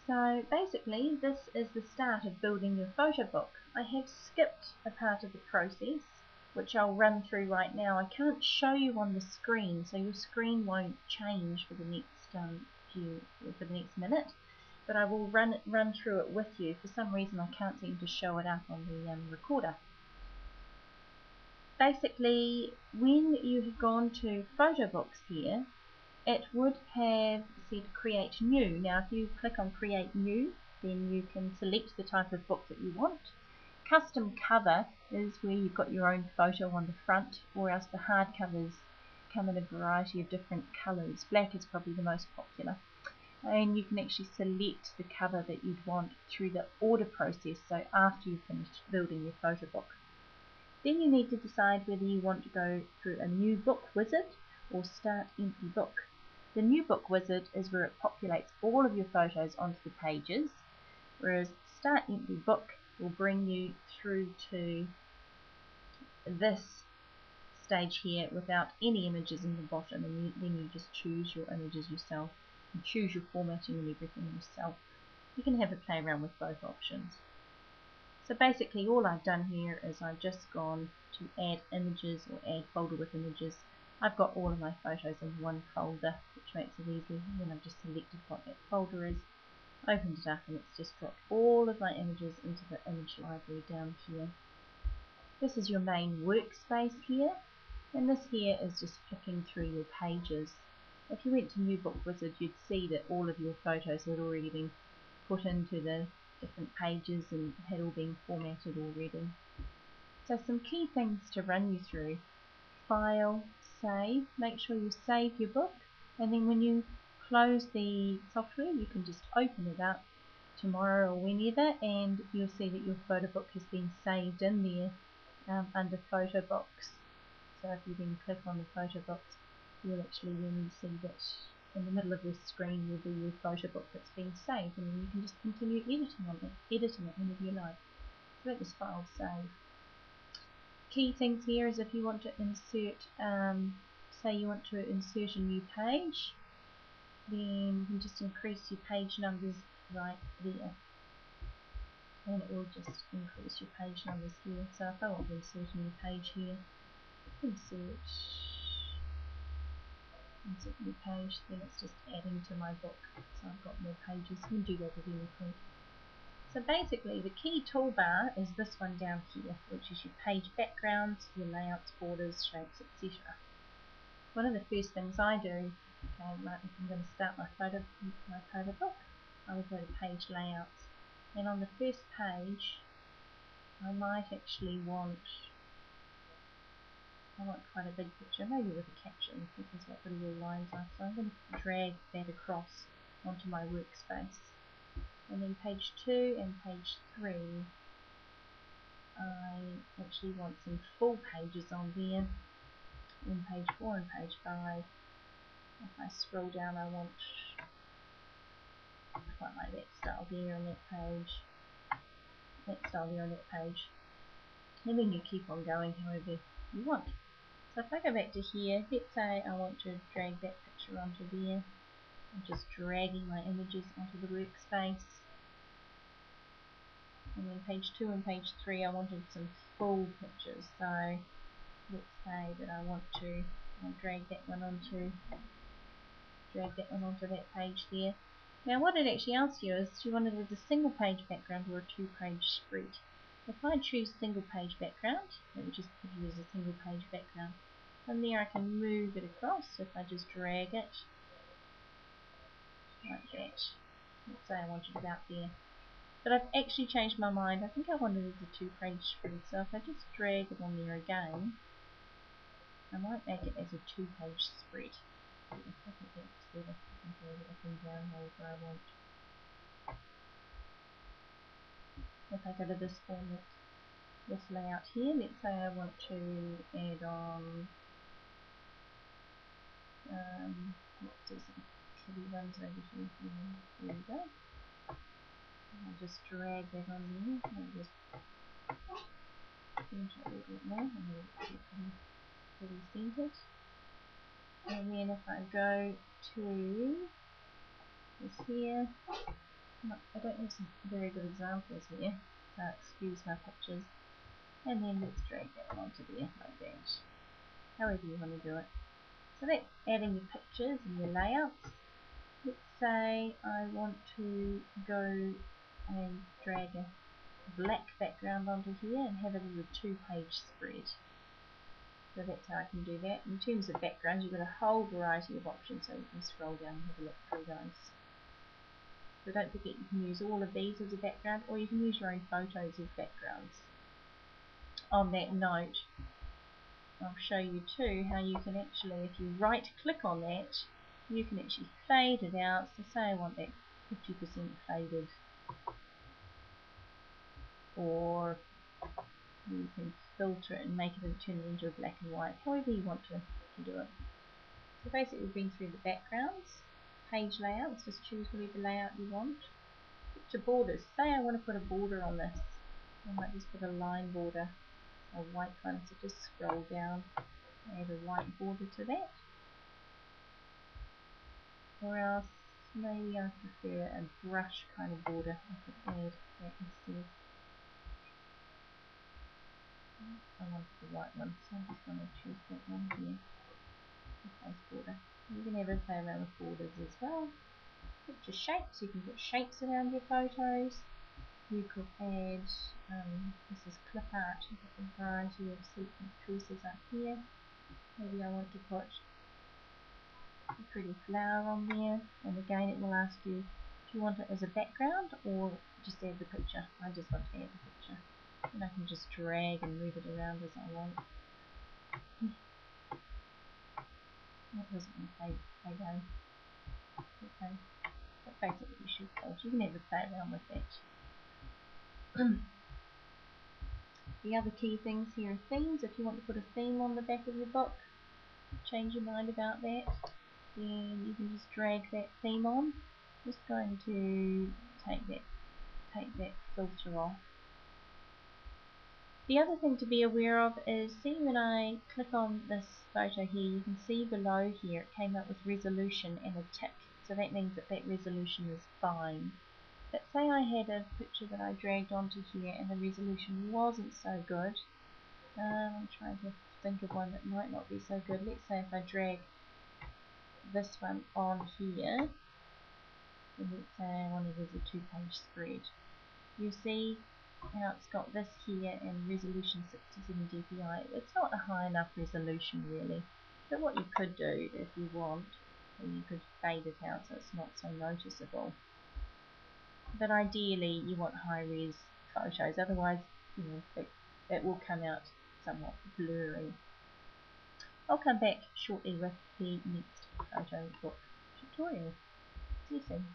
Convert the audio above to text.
So basically this is the start of building your photo book. I have skipped a part of the process which I'll run through right now. I can't show you on the screen, so your screen won't change for the next minute, but I will run through it with you. For some reason I can't seem to show it up on the recorder. Basically, when you have gone to Photobooks here, it would have said create new. Now if you click on create new, then you can select the type of book that you want. Custom cover is where you've got your own photo on the front, or else the hard covers come in a variety of different colours. Black is probably the most popular. And you can actually select the cover that you'd want through the order process, so after you've finished building your photo book. Then you need to decide whether you want to go through a new book wizard or start empty book. The new book wizard is where it populates all of your photos onto the pages, whereas start empty book will bring you through to this stage here without any images in the bottom, and then you just choose your images yourself and choose your formatting and everything yourself. You can have a play around with both options. So basically all I've done here is I've just gone to add images or add folder with images. I've got all of my photos in one folder, which makes it easy. And then I've just selected what that folder is, opened it up, and it's just dropped all of my images into the image library down here. This is your main workspace here, and this here is just flicking through your pages. If you went to New Book Wizard, you'd see that all of your photos had already been put into the different pages and had all been formatted already. So some key things to run you through: File, Save. Make sure you save your book, and then when you close the software you can just open it up tomorrow or whenever, and you'll see that your photo book has been saved in there under Photo Books. So if you then click on the Photo Books, you'll actually then see that in the middle of the screen will be your photo book that's been saved, and then you can just continue editing it whenever you like. So that was File, Save. Key things here is if you want to insert, say you want to insert a new page, then you can just increase your page numbers right there, and it will just increase your page numbers here. So if I want to insert a new page here, insert new page, then it's just adding to my book, so I've got more pages. You can do that with any print. So basically the key toolbar is this one down here, which is your page backgrounds, your layouts, borders, shapes, etc. One of the first things I do, okay, like if I'm going to start my photo book, I will go to page layouts, and on the first page I might actually want quite a big picture, maybe with a caption, because what the little lines are. So I'm going to drag that across onto my workspace. And then page 2 and page 3, I actually want some full pages on there. In page 4 and page 5, if I scroll down, I want quite like that style there on that page, that style there on that page. And then you keep on going however you want. So if I go back to here, let's say I want to drag that picture onto there. I'm just dragging my images onto the workspace. And then page 2 and page 3 I wanted some full pictures. So let's say that I want to drag that one onto that page there. Now what it actually asks you is, do you want it as a single page background or a 2-page spread? If I choose single page background, let me just put it as a single page background. From there I can move it across if I just drag it like that. Let's say I want it about there. But I've actually changed my mind. I think I wanted it as a 2-page spread, so if I just drag it on there again, I might make it as a 2-page spread. I think that's better. I can drag it up and down however I want. If I go to this format, this layout here, let's say I want to add on, let's do some kitty ones over here. There we go. I'll just drag that on there. I'll just center it a little bit more, and then it's pretty centered. And then if I go to this here, I don't have some very good examples here, so excuse my pictures. And then let's drag that onto there like that. However you want to do it. So that's adding your pictures and your layouts. Let's say I want to go and drag a black background onto here and have it as a 2-page spread. So that's how I can do that. In terms of backgrounds, you've got a whole variety of options, so you can scroll down and have a look through those. So don't forget you can use all of these as a background, or you can use your own photos as backgrounds. On that note, I'll show you too how you can actually, if you right click on that, you can actually fade it out. So say I want that 50% faded, or you can filter it and make it turn it into a black and white, however you want to do it. So basically we've been through the backgrounds, page layouts, just choose whatever layout you want. To borders, say I want to put a border on this, I might just put a line border, a white one, so just scroll down, add a white border to that. Or else, maybe I prefer a brush kind of border, I could add that instead. I want the white one, so I'm just going to choose that one here. Replace border. You can ever play around with borders as well. Picture shapes, you can put shapes around your photos. You could add, this is clip art, you've got a variety of sequence choices up here. Maybe I want to put a pretty flower on there, and again it will ask you if you want it as a background or just add the picture. I just want to add the picture, and I can just drag and move it around as I want. That doesn't want to play down. Okay, but basically you should go. You can never play around with that. The other key things here are themes. If you want to put a theme on the back of your book, change your mind about that, then you can just drag that theme on. Just going to take that filter off. The other thing to be aware of is, see when I click on this photo here, you can see below here it came up with resolution and a tick. So that means that that resolution is fine. But say I had a picture that I dragged onto here and the resolution wasn't so good. I'm trying to think of one that might not be so good. Let's say if I drag this one on here, and let's say I wanted it as a 2-page spread. You see how it's got this here and resolution 67 dpi. It's not a high enough resolution really. But what you could do if you want, you could fade it out so it's not so noticeable. But ideally you want high res photos, otherwise it will come out somewhat blurry. I'll come back shortly with the next photo book tutorial. See you soon.